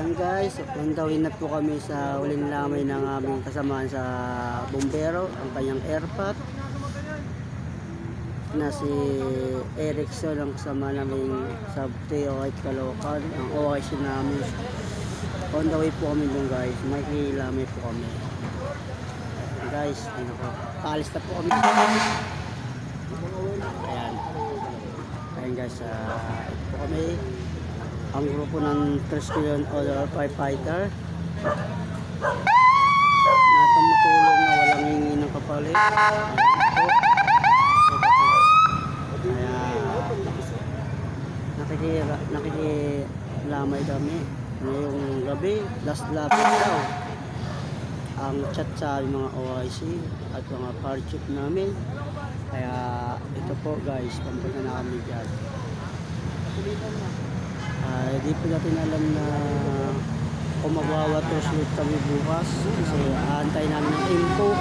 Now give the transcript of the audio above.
Yan guys, pundawin na po kami sa huling lamay ng aming kasamaan sa bumbero, ang kanyang airpot na si Erickson, ang kasama namin sa TOI Caloocan, ang OIC namin. On the way po kami doon guys, may lamay po kami. Guys, ano po, kaalis na po kami. Ayan guys, ito po kami. Ang grupo ng Triskelion Order Firefighter na tumutulong na walang hingi ng kapalit. Nakikilamay kami ngayong gabi, last lapit daw ang chat sa mga OIC at mga fire chief namin. Kaya ito po guys, pamunta na kami dyan. Di po natin alam na kung magwawater ulit kami bukas kasi aantay namin ng info